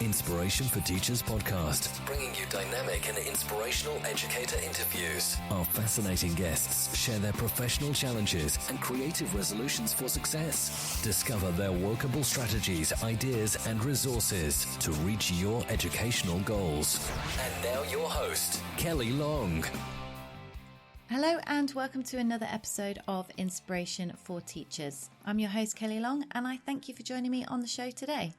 Inspiration for Teachers podcast, bringing you dynamic and inspirational educator interviews. Our fascinating guests share their professional challenges and creative resolutions for success. Discover their workable strategies, ideas, and resources to reach your educational goals. And now your host, Kelly Long. Hello and welcome to another episode of Inspiration for Teachers. I'm your host Kelly Long and I thank you for joining me on the show today.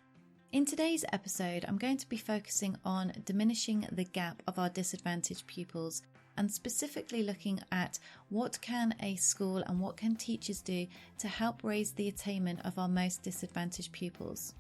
In today's episode, I'm going to be focusing on diminishing the gap of our disadvantaged pupils and specifically looking at what can a school and what can teachers do to help raise the attainment of our most disadvantaged pupils.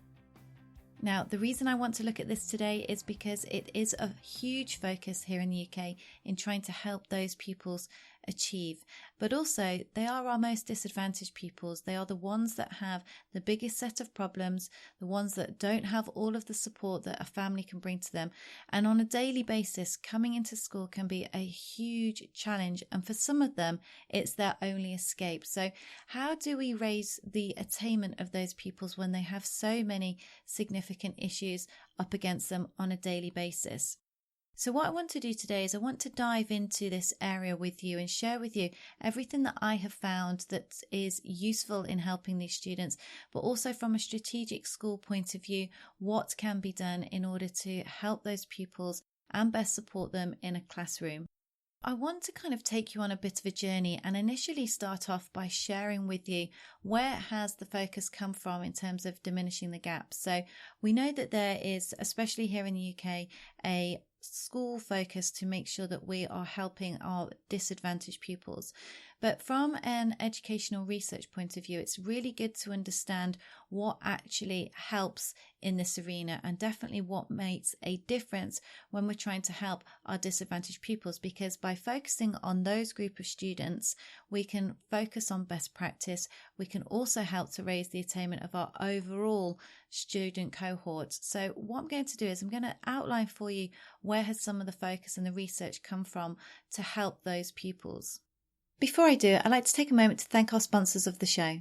Now, the reason I want to look at this today is because it is a huge focus here in the UK in trying to help those pupils achieve. But also, they are our most disadvantaged pupils. They are the ones that have the biggest set of problems, the ones that don't have all of the support that a family can bring to them. And on a daily basis, coming into school can be a huge challenge. And for some of them, it's their only escape. So how do we raise the attainment of those pupils when they have so many significant issues up against them on a daily basis? So what I want to do today is I want to dive into this area with you and share with you everything that I have found that is useful in helping these students, but also from a strategic school point of view, what can be done in order to help those pupils and best support them in a classroom. I want to kind of take you on a bit of a journey and initially start off by sharing with you where has the focus come from in terms of diminishing the gap. So we know that there is, especially here in the UK, a school focus to make sure that we are helping our disadvantaged pupils. But from an educational research point of view, it's really good to understand what actually helps in this arena and definitely what makes a difference when we're trying to help our disadvantaged pupils, because by focusing on those group of students, we can focus on best practice. We can also help to raise the attainment of our overall student cohort. So what I'm going to do is I'm going to outline for you where has some of the focus and the research come from to help those pupils. Before I do, I'd like to take a moment to thank our sponsors of the show.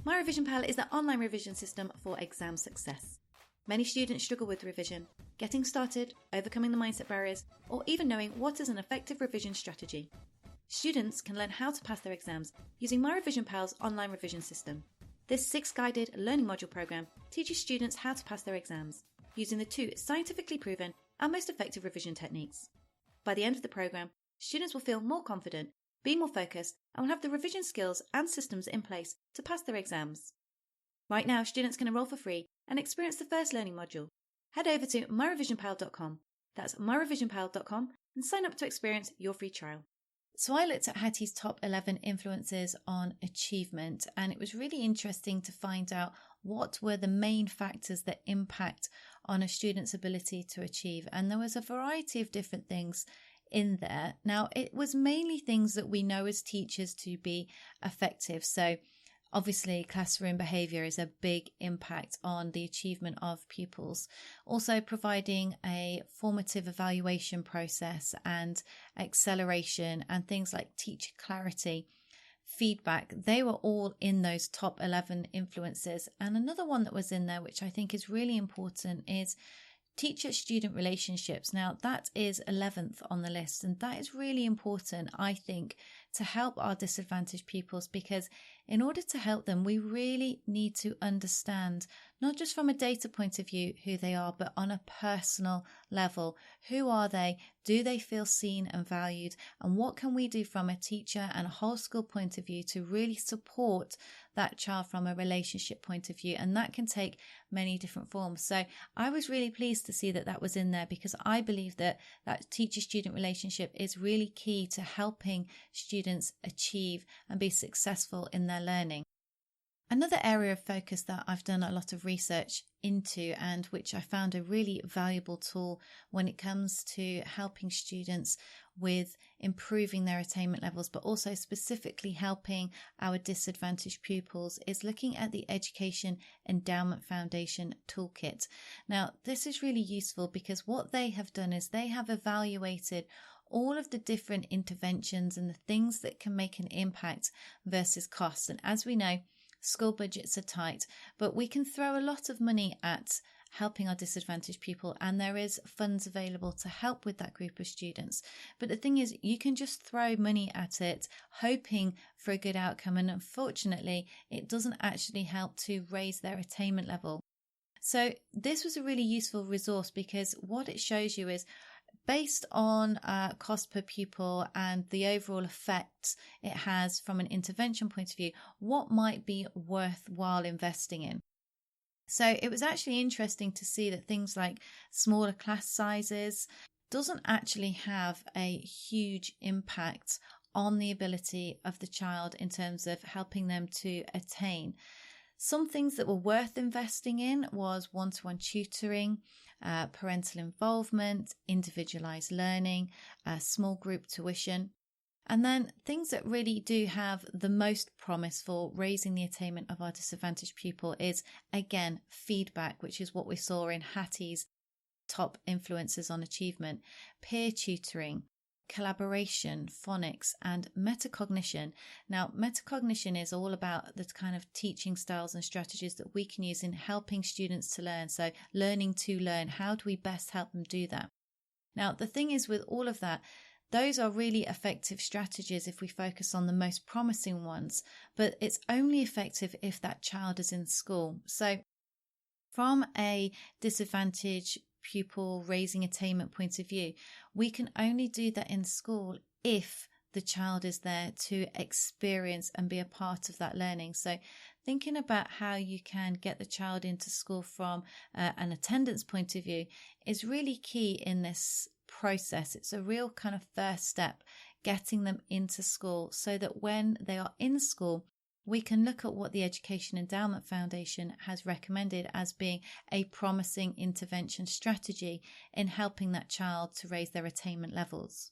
My Revision Pal is the online revision system for exam success. Many students struggle with revision, getting started, overcoming the mindset barriers, or even knowing what is an effective revision strategy. Students can learn how to pass their exams using My Revision Pal's online revision system. This 6-guided learning module program teaches students how to pass their exams, using the 2 scientifically proven and most effective revision techniques. By the end of the program, students will feel more confident, be more focused, and will have the revision skills and systems in place to pass their exams. Right now, students can enroll for free and experience the first learning module. Head over to myrevisionpal.com, that's myrevisionpal.com, and sign up to experience your free trial. So I looked at Hattie's top 11 influences on achievement, and it was really interesting to find out what were the main factors that impact on a student's ability to achieve. And there was a variety of different things in there. Now, it was mainly things that we know as teachers to be effective. So obviously, classroom behaviour is a big impact on the achievement of pupils. Also, providing a formative evaluation process and acceleration and things like teacher clarity, feedback, they were all in those top 11 influences. And another one that was in there, which I think is really important, is teacher-student relationships. Now, that is 11th on the list, and that is really important, I think, to help our disadvantaged pupils, because in order to help them, we really need to understand, not just from a data point of view, who they are, but on a personal level. Who are they? Do they feel seen and valued? And what can we do from a teacher and a whole school point of view to really support that child from a relationship point of view? And that can take many different forms. So I was really pleased to see that that was in there, because I believe that that teacher-student relationship is really key to helping students achieve and be successful in their learning. Another area of focus that I've done a lot of research into, and which I found a really valuable tool when it comes to helping students with improving their attainment levels, but also specifically helping our disadvantaged pupils, is looking at the Education Endowment Foundation Toolkit. Now, this is really useful because what they have done is they have evaluated all of the different interventions and the things that can make an impact versus costs. And as we know, school budgets are tight, but we can throw a lot of money at helping our disadvantaged people, and there is funds available to help with that group of students. But the thing is, you can just throw money at it hoping for a good outcome, and unfortunately it doesn't actually help to raise their attainment level. So this was a really useful resource because what it shows you is, based on cost per pupil and the overall effect it has from an intervention point of view, what might be worthwhile investing in. So it was actually interesting to see that things like smaller class sizes doesn't actually have a huge impact on the ability of the child in terms of helping them to attain. Some things that were worth investing in was one-to-one tutoring, parental involvement, individualized learning, small group tuition. And then things that really do have the most promise for raising the attainment of our disadvantaged pupil is, again, feedback, which is what we saw in Hattie's top influences on achievement, peer tutoring, collaboration, phonics, and metacognition. Now, metacognition is all about the kind of teaching styles and strategies that we can use in helping students to learn. So learning to learn, how do we best help them do that? Now, the thing is with all of that, those are really effective strategies if we focus on the most promising ones, but it's only effective if that child is in school. So from a disadvantaged pupil raising attainment point of view, we can only do that in school if the child is there to experience and be a part of that learning. So thinking about how you can get the child into school from an attendance point of view is really key in this process. It's a real kind of first step, getting them into school so that when they are in school, we can look at what the Education Endowment Foundation has recommended as being a promising intervention strategy in helping that child to raise their attainment levels.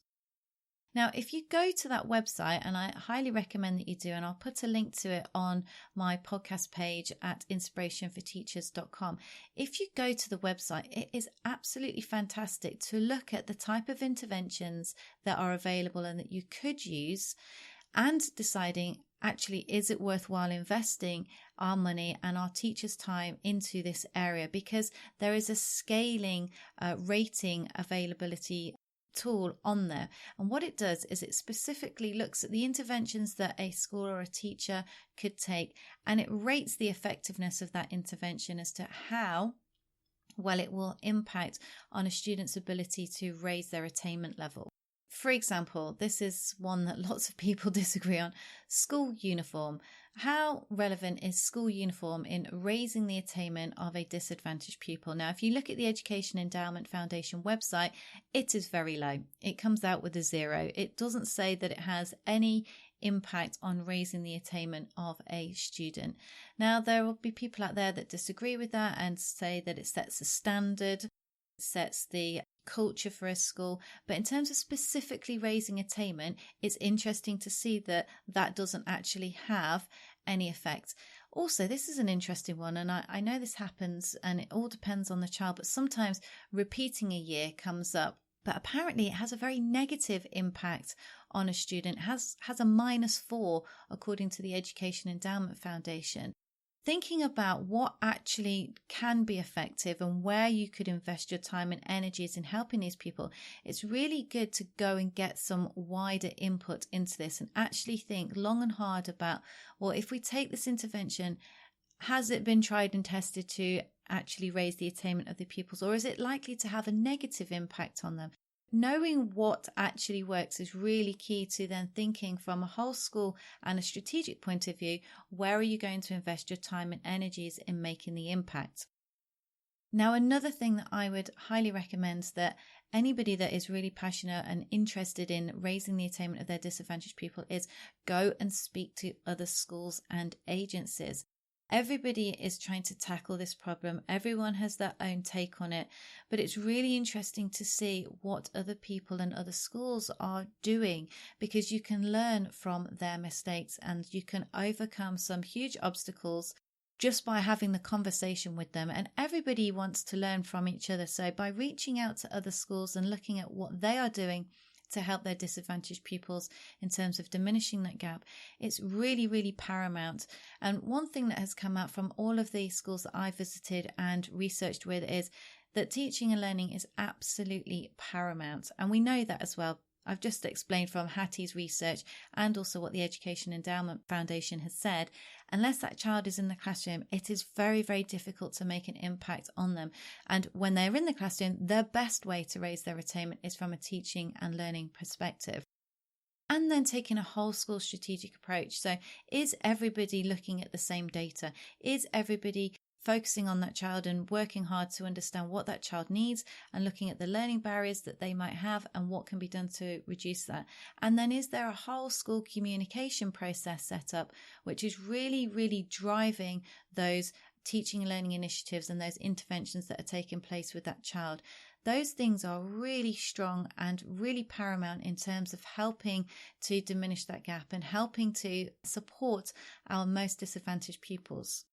Now, if you go to that website, and I highly recommend that you do, and I'll put a link to it on my podcast page at inspirationforteachers.com. If you go to the website, it is absolutely fantastic to look at the type of interventions that are available and that you could use, and deciding, actually, is it worthwhile investing our money and our teachers' time into this area? Because there is a scaling rating availability tool on there, and what it does is it specifically looks at the interventions that a school or a teacher could take, and it rates the effectiveness of that intervention as to how well it will impact on a student's ability to raise their attainment level. For example, this is one that lots of people disagree on: school uniform. How relevant is school uniform in raising the attainment of a disadvantaged pupil? Now, if you look at the Education Endowment Foundation website, it is very low. It comes out with a 0. It doesn't say that it has any impact on raising the attainment of a student. Now, there will be people out there that disagree with that and say that it sets a standard, sets the culture for a school, but in terms of specifically raising attainment, it's interesting to see that that doesn't actually have any effect. Also, this is an interesting one, and I know this happens and it all depends on the child, but sometimes repeating a year comes up, but apparently it has a very negative impact on a student, has a -4 according to the Education Endowment Foundation. Thinking about what actually can be effective and where you could invest your time and energies in helping these people, it's really good to go and get some wider input into this and actually think long and hard about, well, if we take this intervention, has it been tried and tested to actually raise the attainment of the pupils, or is it likely to have a negative impact on them? Knowing what actually works is really key to then thinking from a whole school and a strategic point of view, where are you going to invest your time and energies in making the impact? Now, another thing that I would highly recommend that anybody that is really passionate and interested in raising the attainment of their disadvantaged people is go and speak to other schools and agencies. Everybody is trying to tackle this problem. Everyone has their own take on it, but it's really interesting to see what other people and other schools are doing, because you can learn from their mistakes and you can overcome some huge obstacles just by having the conversation with them. And everybody wants to learn from each other. So by reaching out to other schools and looking at what they are doing to help their disadvantaged pupils in terms of diminishing that gap, it's really, really paramount. And one thing that has come out from all of the schools that I visited and researched with is that teaching and learning is absolutely paramount. And we know that as well. I've just explained from Hattie's research and also what the Education Endowment Foundation has said. Unless that child is in the classroom, it is very, very difficult to make an impact on them. And when they're in the classroom, the best way to raise their attainment is from a teaching and learning perspective. And then taking a whole school strategic approach. So is everybody looking at the same data? Is everybody focusing on that child and working hard to understand what that child needs and looking at the learning barriers that they might have and what can be done to reduce that? And then is there a whole school communication process set up, which is really, really driving those teaching and learning initiatives and those interventions that are taking place with that child? Those things are really strong and really paramount in terms of helping to diminish that gap and helping to support our most disadvantaged pupils.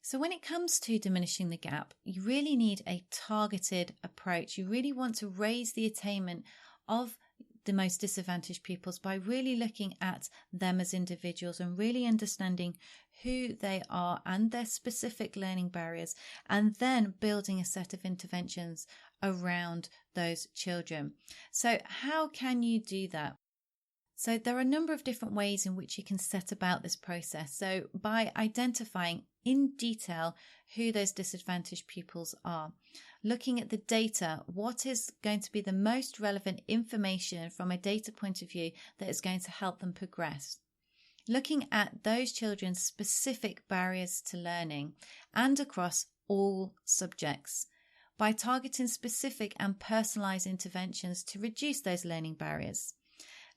So when it comes to diminishing the gap, you really need a targeted approach. You really want to raise the attainment of the most disadvantaged pupils by really looking at them as individuals and really understanding who they are and their specific learning barriers, and then building a set of interventions around those children. So how can you do that? So there are a number of different ways in which you can set about this process. So by identifying in detail who those disadvantaged pupils are, looking at the data, what is going to be the most relevant information from a data point of view that is going to help them progress, looking at those children's specific barriers to learning and across all subjects, by targeting specific and personalised interventions to reduce those learning barriers.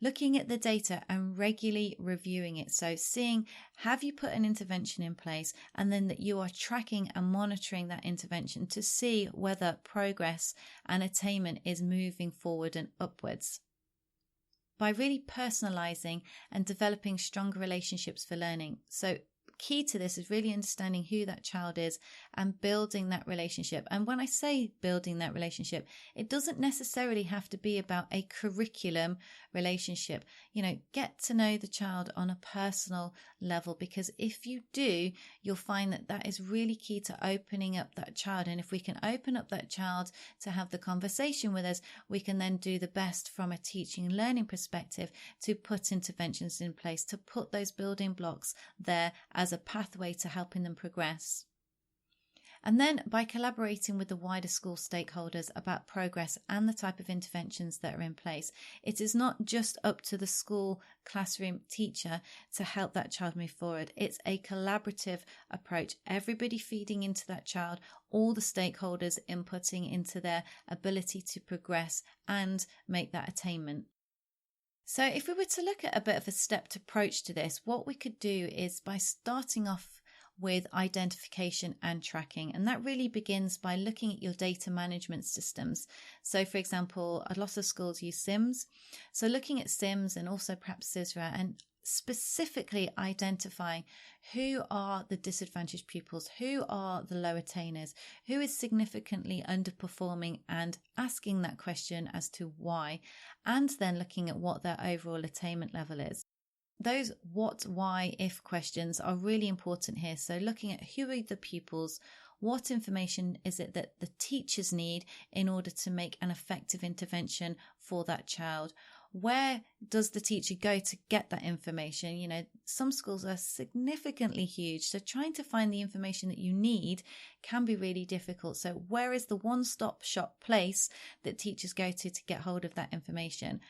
Looking at the data and regularly reviewing it. So seeing, have you put an intervention in place, and then that you are tracking and monitoring that intervention to see whether progress and attainment is moving forward and upwards. By really personalising and developing stronger relationships for learning. So key to this is really understanding who that child is and building that relationship. And when I say building that relationship, it doesn't necessarily have to be about a curriculum relationship. Get to know the child on a personal level, because if you do, you'll find that that is really key to opening up that child. And if we can open up that child to have the conversation with us, we can then do the best from a teaching and learning perspective to put interventions in place, to put those building blocks there as a pathway to helping them progress. And then by collaborating with the wider school stakeholders about progress and the type of interventions that are in place, it is not just up to the school classroom teacher to help that child move forward. It's a collaborative approach, everybody feeding into that child, all the stakeholders inputting into their ability to progress and make that attainment. So if we were to look at a bit of a stepped approach to this, what we could do is by starting off with identification and tracking. And that really begins by looking at your data management systems. So for example, a lot of schools use SIMS. So looking at SIMS and also perhaps CISRA and specifically identifying who are the disadvantaged pupils, who are the low attainers, who is significantly underperforming, and asking that question as to why, and then looking at what their overall attainment level is. Those what, why, if questions are really important here. So looking at who are the pupils, what information is it that the teachers need in order to make an effective intervention for that child? Where does the teacher go to get that information? Some schools are significantly huge, so trying to find the information that you need can be really difficult. So where is the one-stop shop place that teachers go to get hold of that information?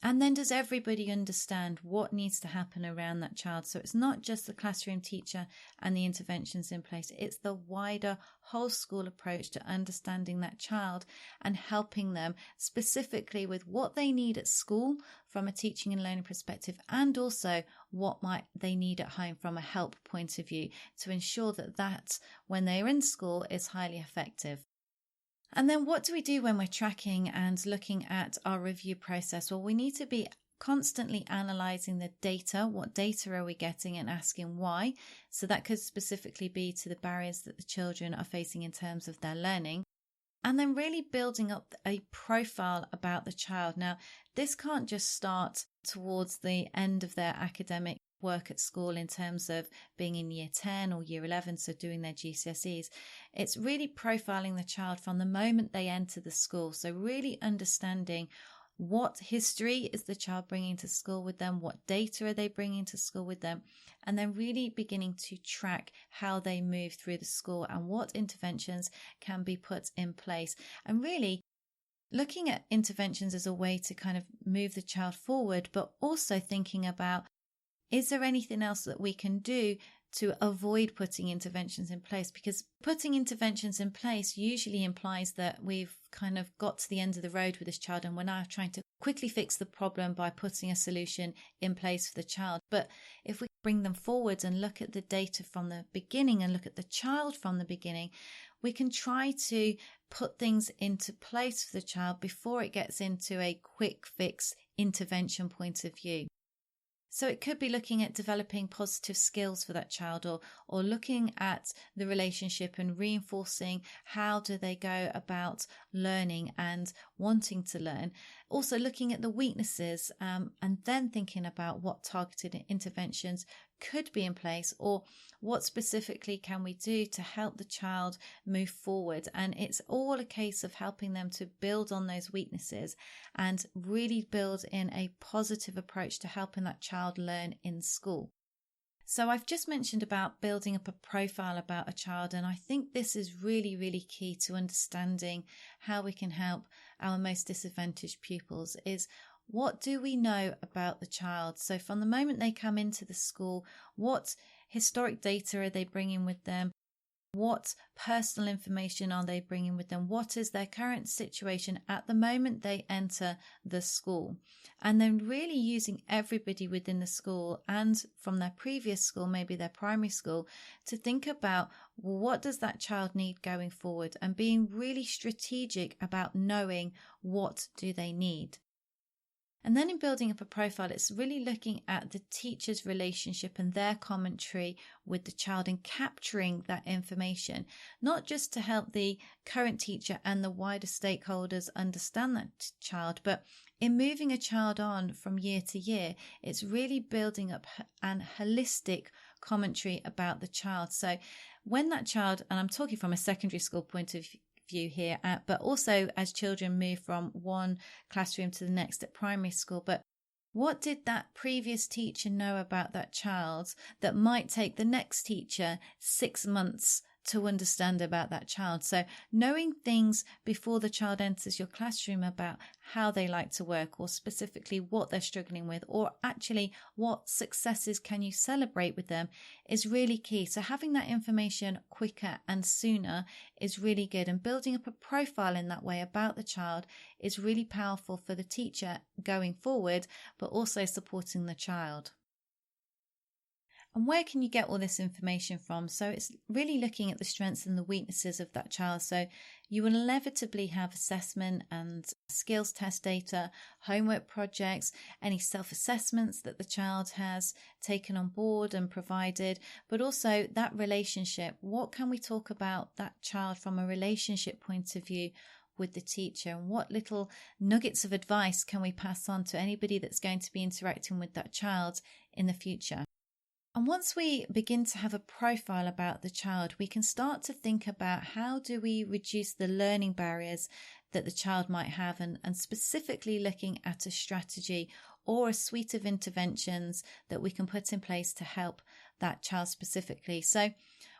And then does everybody understand what needs to happen around that child? So it's not just the classroom teacher and the interventions in place. It's the wider whole school approach to understanding that child and helping them specifically with what they need at school from a teaching and learning perspective, and also what might they need at home from a help point of view to ensure that when they're in school is highly effective. And then what do we do when we're tracking and looking at our review process? Well, we need to be constantly analysing the data. What data are we getting, and asking why? So that could specifically be to the barriers that the children are facing in terms of their learning. And then really building up a profile about the child. Now, this can't just start towards the end of their academic work at school in terms of being in year 10 or year 11, so doing their GCSEs. It's really profiling the child from the moment they enter the school. So really understanding what history is the child bringing to school with them, what data are they bringing to school with them, and then really beginning to track how they move through the school and what interventions can be put in place. And really looking at interventions as a way to kind of move the child forward, but also thinking about, is there anything else that we can do to avoid putting interventions in place? Because putting interventions in place usually implies that we've kind of got to the end of the road with this child and we're now trying to quickly fix the problem by putting a solution in place for the child. But if we bring them forward and look at the data from the beginning and look at the child from the beginning, we can try to put things into place for the child before it gets into a quick fix intervention point of view. So it could be looking at developing positive skills for that child, or looking at the relationship and reinforcing how do they go about learning and wanting to learn. Also looking at the weaknesses and then thinking about what targeted interventions could be in place, or what specifically can we do to help the child move forward. And it's all a case of helping them to build on those weaknesses and really build in a positive approach to helping that child learn in school. So I've just mentioned about building up a profile about a child, and I think this is really, really key to understanding how we can help our most disadvantaged pupils. Is what do we know about the child? So from the moment they come into the school, what historic data are they bringing with them? What personal information are they bringing with them? What is their current situation at the moment they enter the school? And then really using everybody within the school and from their previous school, maybe their primary school, to think about what does that child need going forward, and being really strategic about knowing what do they need. And then in building up a profile, it's really looking at the teacher's relationship and their commentary with the child and capturing that information, not just to help the current teacher and the wider stakeholders understand that child, but in moving a child on from year to year, it's really building up an holistic commentary about the child. So when that child, and I'm talking from a secondary school point of view here, but also as children move from one classroom to the next at primary school, but what did that previous teacher know about that child that might take the next teacher 6 months to understand about that child? So knowing things before the child enters your classroom about how they like to work, or specifically what they're struggling with, or actually what successes can you celebrate with them, is really key. So having that information quicker and sooner is really good, and building up a profile in that way about the child is really powerful for the teacher going forward, but also supporting the child. And where can you get all this information from? So it's really looking at the strengths and the weaknesses of that child. So you will inevitably have assessment and skills test data, homework projects, any self-assessments that the child has taken on board and provided, but also that relationship. What can we talk about that child from a relationship point of view with the teacher, and what little nuggets of advice can we pass on to anybody that's going to be interacting with that child in the future? And once we begin to have a profile about the child, we can start to think about how do we reduce the learning barriers that the child might have, and specifically looking at a strategy or a suite of interventions that we can put in place to help that child specifically. So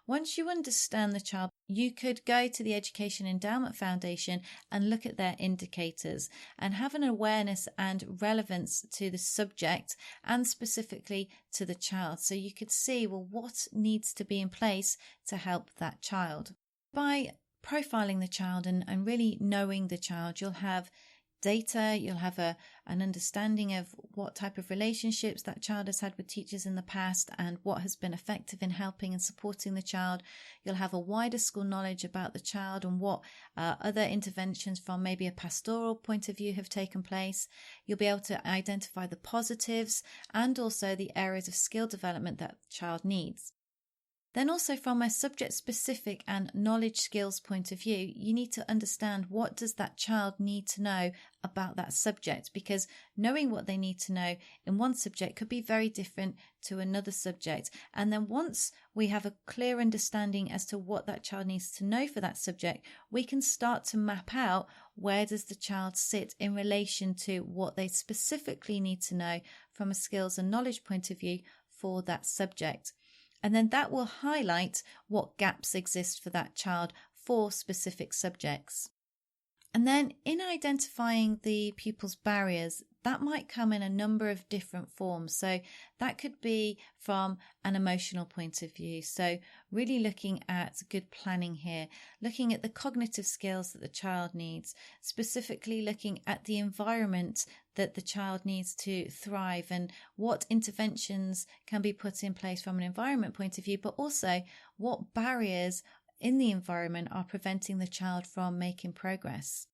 once you understand the child, you could go to the Education Endowment Foundation and look at their indicators and have an awareness and relevance to the subject and specifically to the child. So you could see, well, what needs to be in place to help that child. By profiling the child and really knowing the child, you'll have data, you'll have an understanding of what type of relationships that child has had with teachers in the past and what has been effective in helping and supporting the child. You'll have a wider school knowledge about the child and what other interventions from maybe a pastoral point of view have taken place. You'll be able to identify the positives and also the areas of skill development that the child needs. Then also from a subject specific and knowledge skills point of view, you need to understand what does that child need to know about that subject, because knowing what they need to know in one subject could be very different to another subject. And then once we have a clear understanding as to what that child needs to know for that subject, we can start to map out where does the child sit in relation to what they specifically need to know from a skills and knowledge point of view for that subject. And then that will highlight what gaps exist for that child for specific subjects. And then in identifying the pupil's barriers, that might come in a number of different forms. So that could be from an emotional point of view. So really looking at good planning here, looking at the cognitive skills that the child needs, specifically looking at the environment that the child needs to thrive and what interventions can be put in place from an environment point of view, but also what barriers in the environment are preventing the child from making progress.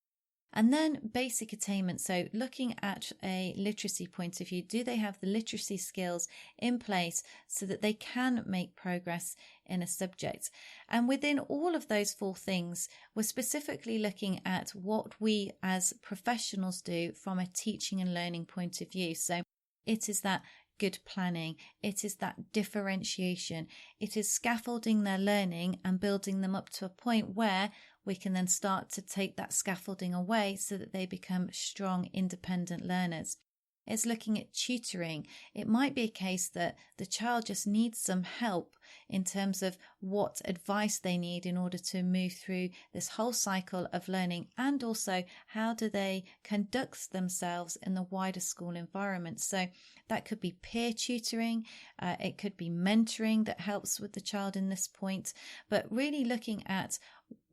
And then basic attainment. So looking at a literacy point of view, do they have the literacy skills in place so that they can make progress in a subject? And within all of those four things, we're specifically looking at what we as professionals do from a teaching and learning point of view. So it is that good planning, it is that differentiation, it is scaffolding their learning and building them up to a point where we can then start to take that scaffolding away so that they become strong, independent learners. It's looking at tutoring. It might be a case that the child just needs some help in terms of what advice they need in order to move through this whole cycle of learning, and also how do they conduct themselves in the wider school environment. So that could be peer tutoring, it could be mentoring that helps with the child in this point, but really looking at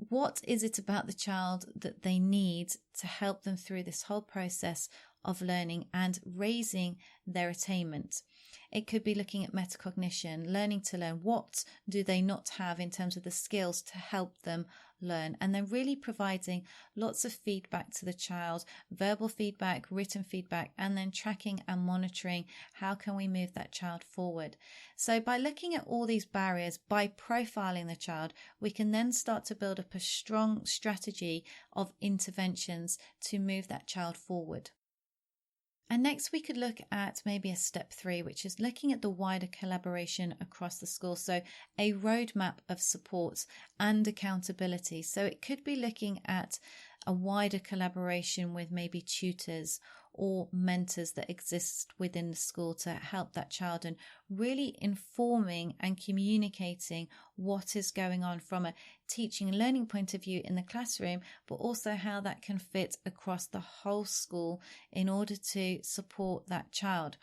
what is it about the child that they need to help them through this whole process of learning and raising their attainment. It could be looking at metacognition, learning to learn. What do they not have in terms of the skills to help them learn? And then really providing lots of feedback to the child, verbal feedback, written feedback, and then tracking and monitoring how can we move that child forward. So by looking at all these barriers, by profiling the child, we can then start to build up a strong strategy of interventions to move that child forward. And next we could look at maybe a step 3, which is looking at the wider collaboration across the school. So a roadmap of support and accountability. So it could be looking at a wider collaboration with maybe tutors or mentors that exist within the school to help that child, and really informing and communicating what is going on from a teaching and learning point of view in the classroom, but also how that can fit across the whole school in order to support that child.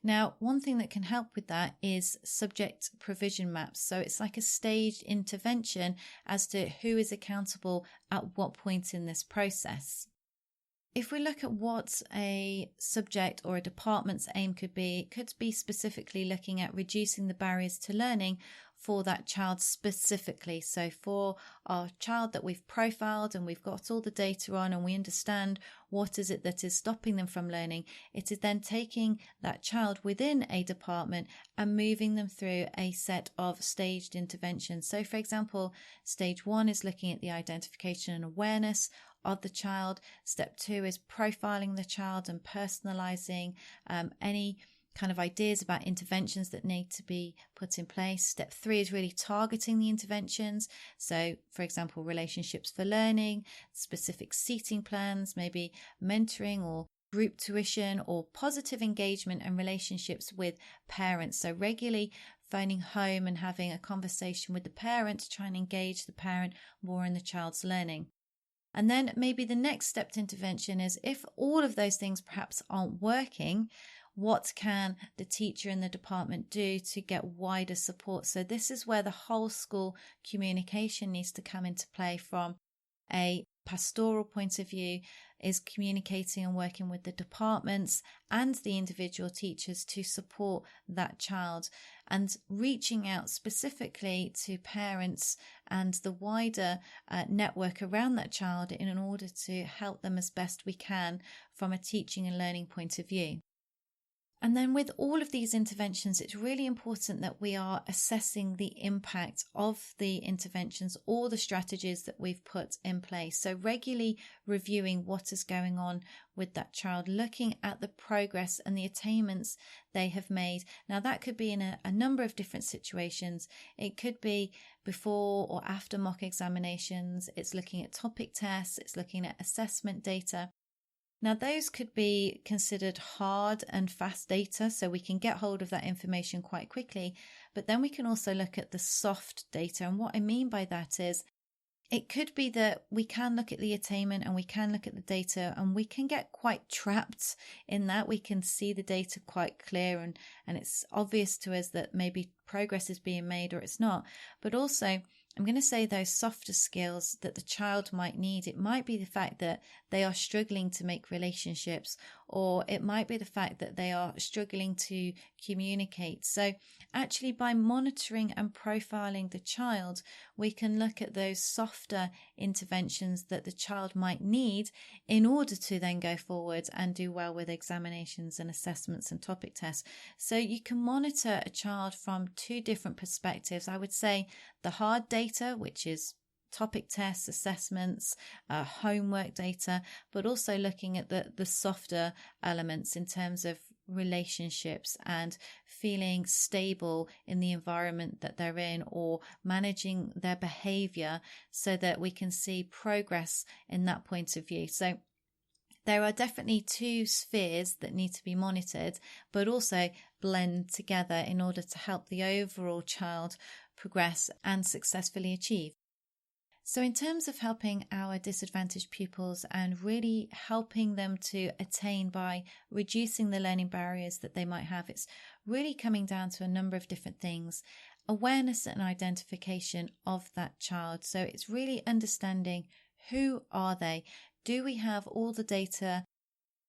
Now, one thing that can help with that is subject provision maps. So it's like a staged intervention as to who is accountable at what point in this process. If we look at what a subject or a department's aim could be, it could be specifically looking at reducing the barriers to learning for that child specifically. So for our child that we've profiled and we've got all the data on and we understand what is it that is stopping them from learning, it is then taking that child within a department and moving them through a set of staged interventions. So for example, stage 1 is looking at the identification and awareness of the child. Step 2 is profiling the child and personalizing any kind of ideas about interventions that need to be put in place. Step 3 is really targeting the interventions. So, for example, relationships for learning, specific seating plans, maybe mentoring or group tuition, or positive engagement and relationships with parents. So regularly phoning home and having a conversation with the parent to try and engage the parent more in the child's learning. And then maybe the next stepped intervention is, if all of those things perhaps aren't working, what can the teacher and the department do to get wider support? So this is where the whole school communication needs to come into play from a pastoral point of view, is communicating and working with the departments and the individual teachers to support that child, and reaching out specifically to parents and the wider network around that child in order to help them as best we can from a teaching and learning point of view. And then with all of these interventions, it's really important that we are assessing the impact of the interventions or the strategies that we've put in place. So regularly reviewing what is going on with that child, looking at the progress and the attainments they have made. Now that could be in a number of different situations. It could be before or after mock examinations. It's looking at topic tests. It's looking at assessment data. Now, those could be considered hard and fast data, so we can get hold of that information quite quickly. But then we can also look at the soft data. And what I mean by that is it could be that we can look at the attainment and we can look at the data and we can get quite trapped in that. We can see the data quite clear and it's obvious to us that maybe progress is being made or it's not. But also, I'm going to say those softer skills that the child might need. It might be the fact that they are struggling to make relationships, or it might be the fact that they are struggling to communicate. So actually by monitoring and profiling the child, we can look at those softer interventions that the child might need in order to then go forward and do well with examinations and assessments and topic tests. So you can monitor a child from two different perspectives. I would say the hard data, which is topic tests, assessments, homework data, but also looking at the softer elements in terms of relationships and feeling stable in the environment that they're in, or managing their behavior so that we can see progress in that point of view. So there are definitely two spheres that need to be monitored, but also blend together in order to help the overall child progress and successfully achieve. So in terms of helping our disadvantaged pupils and really helping them to attain by reducing the learning barriers that they might have, it's really coming down to a number of different things. Awareness and identification of that child. So it's really understanding, who are they? Do we have all the data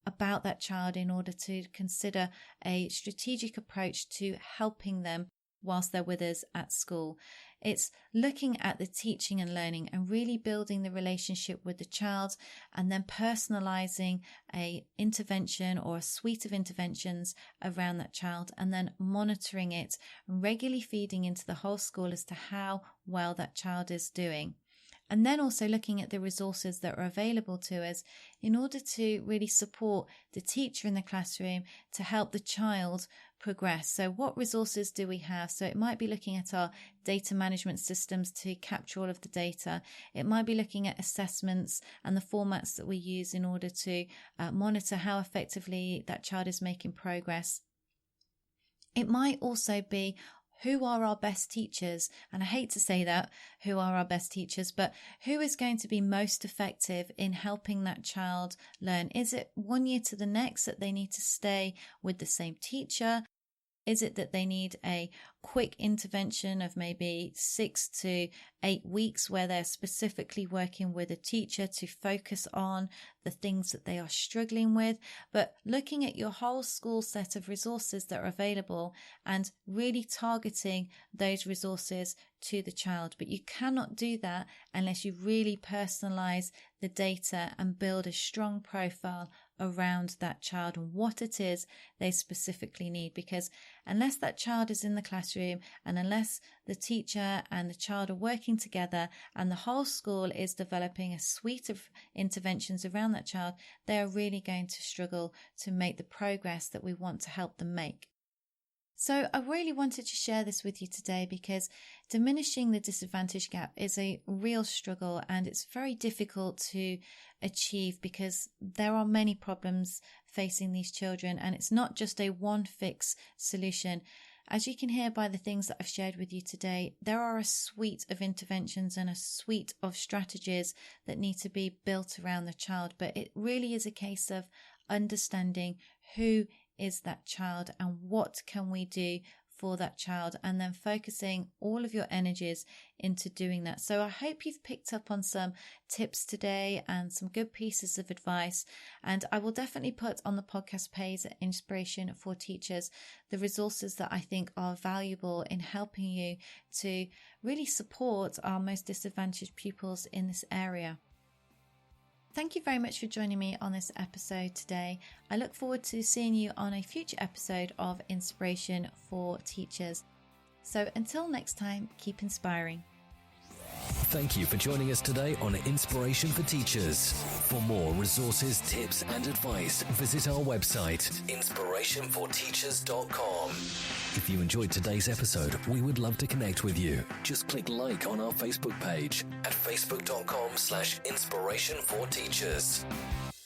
about that child in order to consider a strategic approach to helping them whilst they're with us at school? It's looking at the teaching and learning and really building the relationship with the child, and then personalizing a intervention or a suite of interventions around that child, and then monitoring it and regularly feeding into the whole school as to how well that child is doing. And then also looking at the resources that are available to us in order to really support the teacher in the classroom to help the child progress. So what resources do we have? So it might be looking at our data management systems to capture all of the data. It might be looking at assessments and the formats that we use in order to monitor how effectively that child is making progress. It might also be, who are our best teachers? And I hate to say that, who are our best teachers, but who is going to be most effective in helping that child learn? Is it 1 year to the next that they need to stay with the same teacher? Is it that they need a quick intervention of maybe 6 to 8 weeks where they're specifically working with a teacher to focus on the things that they are struggling with? But looking at your whole school set of resources that are available and really targeting those resources to the child. But you cannot do that unless you really personalize the data and build a strong profile around that child and what it is they specifically need. Because unless that child is in the classroom and unless the teacher and the child are working together and the whole school is developing a suite of interventions around that child, they are really going to struggle to make the progress that we want to help them make. So I really wanted to share this with you today because diminishing the disadvantage gap is a real struggle and it's very difficult to achieve because there are many problems facing these children and it's not just a one fix solution. As you can hear by the things that I've shared with you today, there are a suite of interventions and a suite of strategies that need to be built around the child, but it really is a case of understanding who is that child and what can we do for that child, and then focusing all of your energies into doing that. So I hope you've picked up on some tips today and some good pieces of advice, and I will definitely put on the podcast page at Inspiration for Teachers the resources that I think are valuable in helping you to really support our most disadvantaged pupils in this area. thank you very much for joining me on this episode today. I look forward to seeing you on a future episode of Inspiration for Teachers. So until next time, keep inspiring. Thank you for joining us today on Inspiration for Teachers. For more resources, tips and advice, visit our website, inspirationforteachers.com. If you enjoyed today's episode, we would love to connect with you. Just click like on our Facebook page at facebook.com/inspirationforteachers.